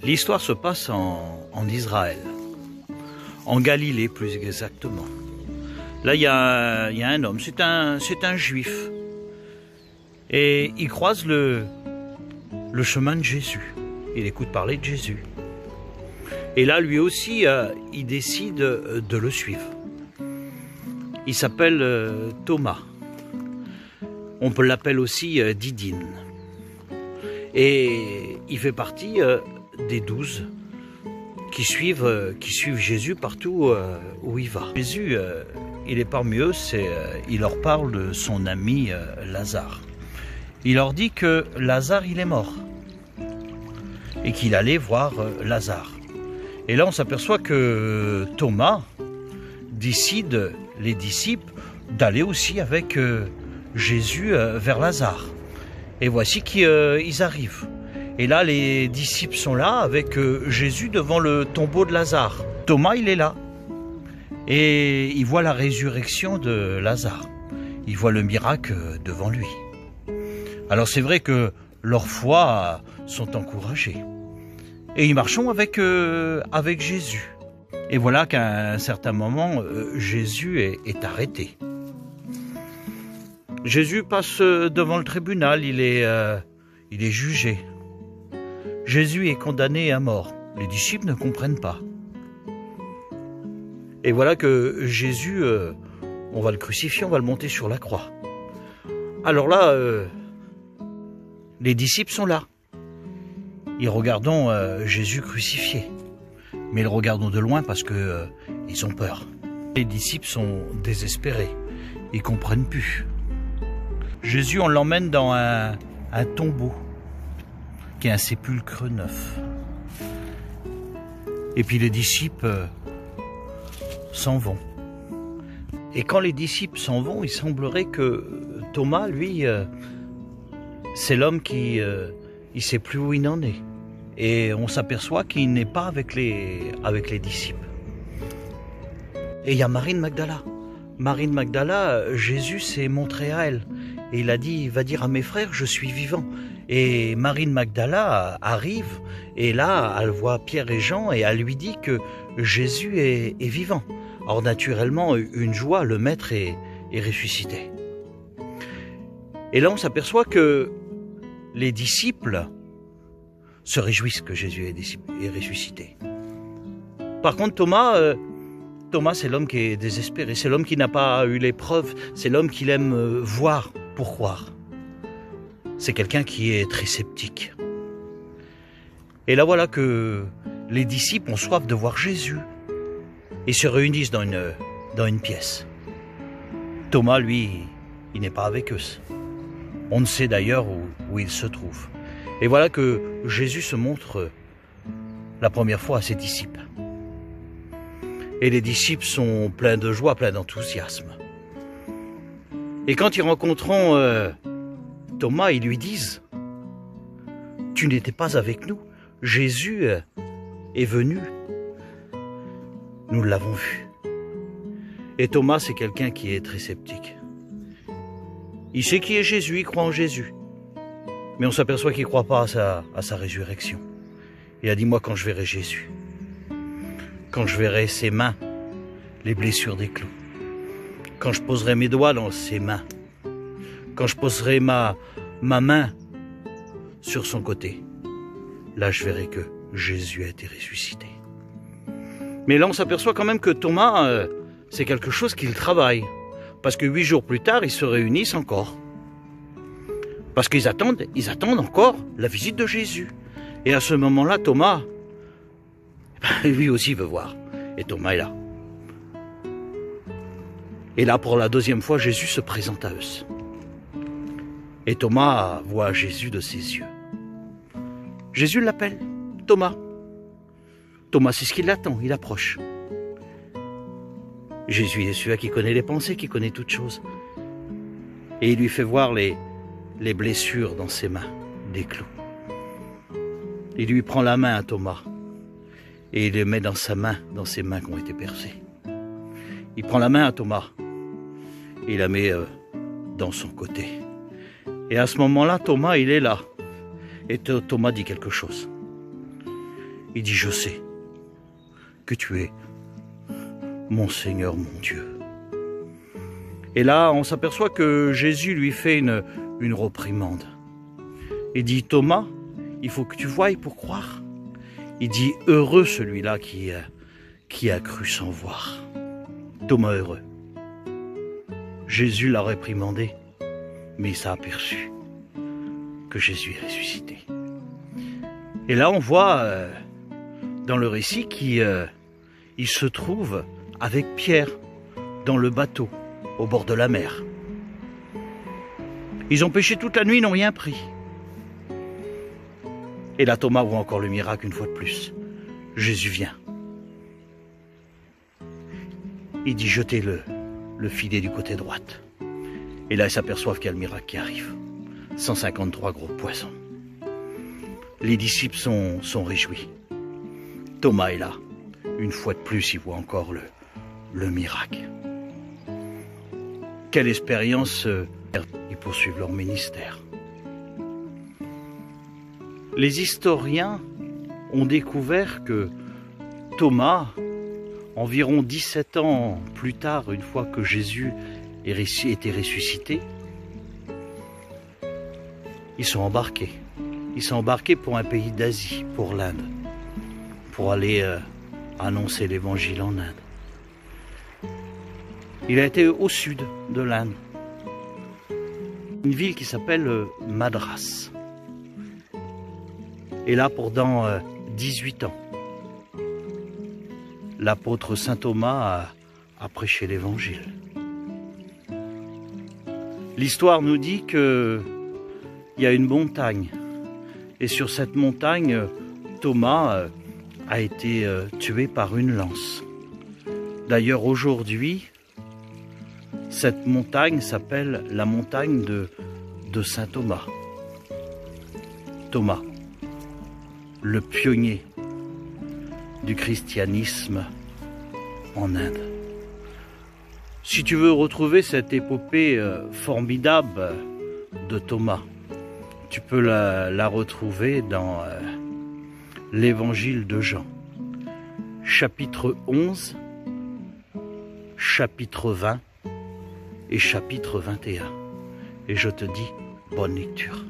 L'histoire se passe en Israël, en Galilée plus exactement. Là, il y a un homme, c'est un juif. Et il croise le chemin de Jésus. Il écoute parler de Jésus. Et là, lui aussi, il décide de le suivre. Il s'appelle Thomas. On peut l'appeler aussi Didine. Et il fait partie des 12 qui suivent Jésus partout où il va. Jésus, il est parmi eux, il leur parle de son ami Lazare. Il leur dit que Lazare, il est mort et qu'il allait voir Lazare. Et là, on s'aperçoit que Thomas décide, les disciples, d'aller aussi avec Jésus vers Lazare. Et voici qu'ils arrivent. Et là, les disciples sont là avec Jésus devant le tombeau de Lazare. Thomas, il est là. Et il voit la résurrection de Lazare. Il voit le miracle devant lui. Alors c'est vrai que leurs foi sont encouragées. Et ils marchent avec Jésus. Et voilà qu'à un certain moment, Jésus est arrêté. Jésus passe devant le tribunal, il est jugé. Jésus est condamné à mort. Les disciples ne comprennent pas. Et voilà que Jésus, on va le crucifier, on va le monter sur la croix. Alors là, les disciples sont là. Ils regardent Jésus crucifié. Mais ils le regardent de loin parce que ils ont peur. Les disciples sont désespérés. Ils comprennent plus. Jésus, on l'emmène dans un tombeau, qui est un sépulcre neuf. Et puis les disciples s'en vont. Et quand les disciples s'en vont, il semblerait que Thomas, lui, c'est l'homme qui il sait plus où il en est. Et on s'aperçoit qu'il n'est pas avec les disciples. Et il y a Marie de Magdala. Marie de Magdala, Jésus s'est montré à elle. Et il a dit, va dire à mes frères, je suis vivant. Et Marie de Magdala arrive, et là, elle voit Pierre et Jean, et elle lui dit que Jésus est vivant. Alors naturellement, une joie, le maître est ressuscité. Et là, on s'aperçoit que les disciples se réjouissent que Jésus est ressuscité. Par contre, Thomas, c'est l'homme qui est désespéré, c'est l'homme qui n'a pas eu les preuves, c'est l'homme qui aime voir pour croire. C'est quelqu'un qui est très sceptique. Et là voilà que les disciples ont soif de voir Jésus et se réunissent dans une pièce. Thomas, lui, il n'est pas avec eux. On ne sait d'ailleurs où il se trouve. Et voilà que Jésus se montre la première fois à ses disciples. Et les disciples sont pleins de joie, pleins d'enthousiasme. Et quand ils rencontreront Thomas, ils lui disent « Tu n'étais pas avec nous, Jésus est venu, nous l'avons vu. » Et Thomas, c'est quelqu'un qui est très sceptique. Il sait qui est Jésus, il croit en Jésus. Mais on s'aperçoit qu'il ne croit pas à sa résurrection. Il a dit, moi, quand je verrai Jésus, quand je verrai ses mains, les blessures des clous, quand je poserai mes doigts dans ses mains, quand je poserai ma main sur son côté, là, je verrai que Jésus a été ressuscité. Mais là, on s'aperçoit quand même que Thomas, c'est quelque chose qu'il travaille. Parce que 8 jours plus tard, ils se réunissent encore. Parce qu'ils attendent encore la visite de Jésus. Et à ce moment-là, Thomas, lui aussi veut voir. Et Thomas est là. Et là, pour la deuxième fois, Jésus se présente à eux. Et Thomas voit Jésus de ses yeux. Jésus l'appelle Thomas. Thomas, c'est ce qu'il l'attend, il approche. Jésus est celui qui connaît les pensées, qui connaît toutes choses. Et il lui fait voir les blessures dans ses mains, des clous. Il lui prend la main à Thomas et il les met dans ses mains qui ont été percées. Il prend la main à Thomas et il la met dans son côté. Et à ce moment-là, Thomas, il est là. Et Thomas dit quelque chose. Il dit, je sais que tu es mon Seigneur, mon Dieu. Et là, on s'aperçoit que Jésus lui fait une reprimande. Il dit, Thomas, il faut que tu voies pour croire. Il dit, heureux celui-là qui a cru sans voir. Thomas heureux. Jésus l'a réprimandé, mais il s'est aperçu que Jésus est ressuscité. Et là, on voit dans le récit qu'il se trouve avec Pierre dans le bateau au bord de la mer. Ils ont pêché toute la nuit, ils n'ont rien pris. Et là, Thomas voit encore le miracle une fois de plus. Jésus vient. Il dit, jetez le filet du côté droite. Et là, ils s'aperçoivent qu'il y a le miracle qui arrive. 153 gros poissons. Les disciples sont réjouis. Thomas est là. Une fois de plus, il voit encore le miracle. Quelle expérience ils poursuivent leur ministère. Les historiens ont découvert que Thomas, environ 17 ans plus tard, une fois que Jésus était ressuscité, ils sont embarqués. Ils sont embarqués pour un pays d'Asie, pour l'Inde, pour aller annoncer l'évangile en Inde. Il a été au sud de l'Inde, une ville qui s'appelle Madras. Et là, pendant 18 ans, l'apôtre saint Thomas a prêché l'évangile. L'histoire nous dit qu'il y a une montagne. Et sur cette montagne, Thomas a été tué par une lance. D'ailleurs, aujourd'hui, cette montagne s'appelle la montagne de saint Thomas. Thomas, le pionnier du christianisme en Inde. Si tu veux retrouver cette épopée formidable de Thomas, tu peux la retrouver dans l'évangile de Jean, chapitre 11, chapitre 20 et chapitre 21. Et je te dis, bonne lecture.